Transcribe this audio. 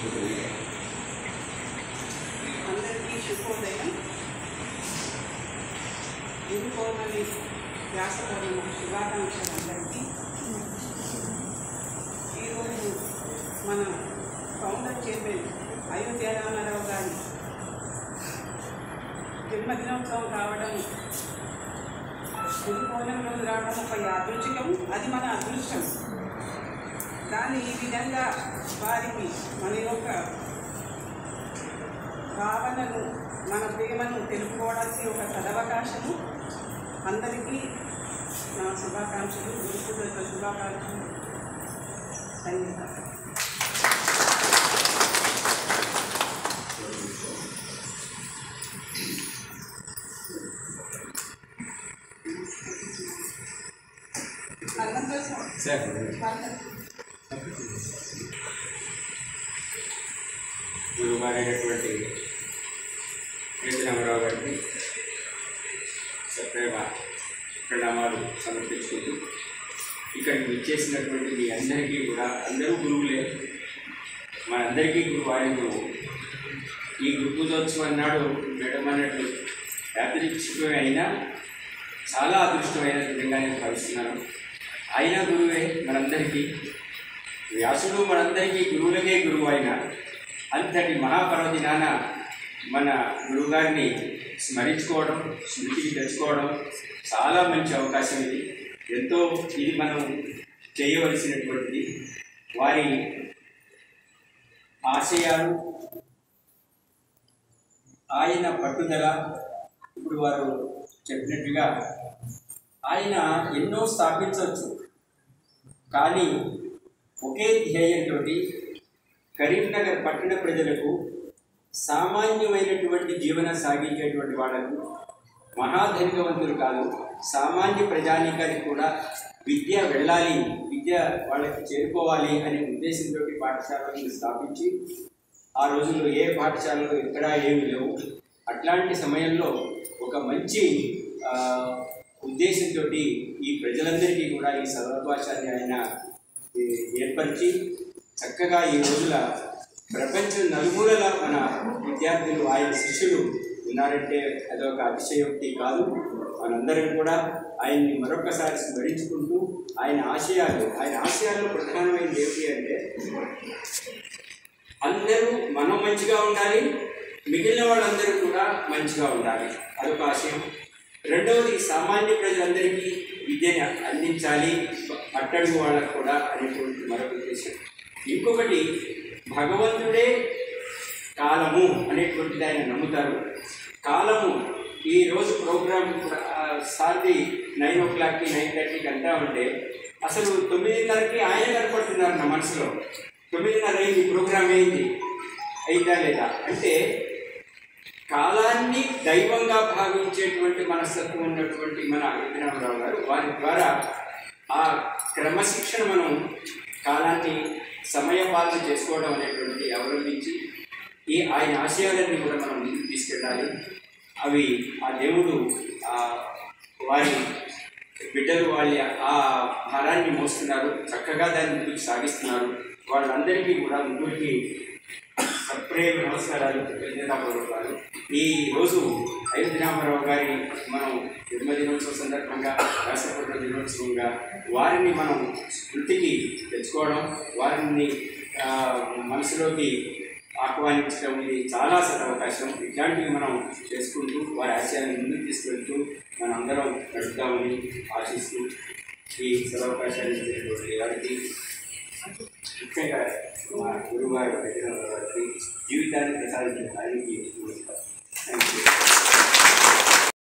అందరికీ శుభోదయం. గురు పౌర్ణమి వ్యాస పౌర్ణమి శుభాకాంక్షలు అందరికీ. ఈరోజు మన ఫౌండర్ చైర్మన్ అయోధ్య రామారావు గారి జన్మదినోత్సవం కావడం, గురు పౌర్ణమి రోజు రావడం ఒక యాదృచ్ఛికం, అది మన అదృష్టం. దాన్ని ఈ విధంగా వారికి మన యొక్క భావనను, మన ప్రేమను తెలుపుకోవడానికి ఒక సదవకాశము. అందరికీ నా శుభాకాంక్షలు, గురుపూజలతో శుభాకాంక్షలు. ధన్యవాదాలు. గురువుగారైనటువంటి అయోధ్య రామారావు గారికి సప్రేమ ప్రణామాలు సమర్పించుకుంటూ, ఇక్కడికి విచ్చేసినటువంటి మీ అందరికీ కూడా, అందరూ గురువులే, మనందరికీ గురువు ఆయన గురువు. ఈ గురు పూజోత్సవం నాడు మేడం అన్నట్టు యాదృచ్ఛికమే అయినా చాలా అదృష్టమైన విధంగా నేను భావిస్తున్నాను. ఆయన గురువే మనందరికీ, వ్యాసుడు మనందరికీ గురువులకే గురువు అయినా అంతటి మహాపర్వదినాన మన గురువుగారిని స్మరించుకోవడం, స్మృతికి తెచ్చుకోవడం చాలా మంచి అవకాశం. ఇది మనం చేయవలసినటువంటిది. వారి ఆశయాలు, ఆయన పట్టుదల, ఇప్పుడు వారు చెప్పినట్టుగా ఆయన ఎన్నో స్థాపించవచ్చు, కానీ ఒకే ధ్యేయంతో కరీంనగర్ పట్టణ ప్రజలకు, సామాన్యమైనటువంటి జీవనం సాగించేటువంటి వాళ్ళకు, మహాధనికవంతులు కాదు, సామాన్య ప్రజానీకానికి కూడా విద్య వెళ్ళాలి, విద్య వాళ్ళకి చేరుకోవాలి అనే ఉద్దేశంతో పాఠశాలను స్థాపించి, ఆ రోజుల్లో ఏ పాఠశాలలో ఎక్కడా ఏమి లేవు. అట్లాంటి సమయంలో ఒక మంచి ఉద్దేశంతో ఈ ప్రజలందరికీ కూడా ఈ సర్వభాషాన్ని ఆయన ఏర్పరిచి చక్కగా ఈ రోజుల ప్రపంచం నలుమూలల మన విద్యార్థులు, ఆయన శిష్యులు ఉన్నారంటే అదొక అతిశయోక్తి కాదు. మనందరం కూడా ఆయన్ని మరొకసారి స్మరించుకుంటూ, ఆయన ఆశయాల్లో ప్రధానమైనది ఏమిటి అంటే, అందరూ మనం మంచిగా ఉండాలి, మిగిలిన వాళ్ళందరూ కూడా మంచిగా ఉండాలి, అదొక ఆశయం. రెండవది, సామాన్య ప్రజలందరికీ విద్యను అందించాలి, అట్టడుగు వాళ్ళకు కూడా అనేటువంటి మరొక ఉద్దేశం. ఇంకొకటి, భగవంతుడే కాలము అనేటువంటిది ఆయన నమ్ముతారు. కాలము ఈరోజు ప్రోగ్రామ్ సార్ది 9 o'clockకి 9:30కి అంటా ఉంటే అసలు 9:30కి ఆయన కనపడుతున్నారు నా మనసులో. 9:30 అయింది, ప్రోగ్రామ్ అయిందా లేదా అంటే, కాలాన్ని దైవంగా భావించేటువంటి మనస్తత్వం ఉన్నటువంటి మన అయోధ్య రామారావు గారు, వారి ద్వారా ఆ క్రమశిక్షణ, మనం కాలాన్ని సమయపాలన చేసుకోవడం అనేటువంటి అవలంబించి ఆయన ఆశయాలన్నీ కూడా మనం ముందుకు తీసుకెళ్ళాలి. అవి ఆ దేవుడు వారి బిడ్డలు వాళ్ళ ఆ భారాన్ని మోస్తున్నారు, చక్కగా దాన్ని ముందుకు సాగిస్తున్నారు. వాళ్ళందరికీ కూడా ముగ్గురికి సప్రేమ నమస్కారాలు, కృతజ్ఞతాపూర్వకాలు. ఈ రోజు అయోధ్య రామారావు గారి మనం జన్మదినోత్సవ సందర్భంగా, వ్యాసపూర్ణ దినోత్సవంగా వారిని మనం స్మృతికి తెచ్చుకోవడం, వారిని మనసులోకి ఆహ్వానించడం, ఇది చాలా సదవకాశం. ఇట్లాంటివి మనం చేసుకుంటూ వారి ఆశయాన్ని ముందుకు తీసుకెళ్తూ మనం అందరం నడుపుతామని ఆశిస్తూ, ఈ సదవకాశాన్ని ఇచ్చినటువంటి వారికి, ముఖ్యంగా మా గురువుగారు వారికి జీవితాన్ని ప్రసాదించిన ఆయనకి నమస్కారం. Thank you.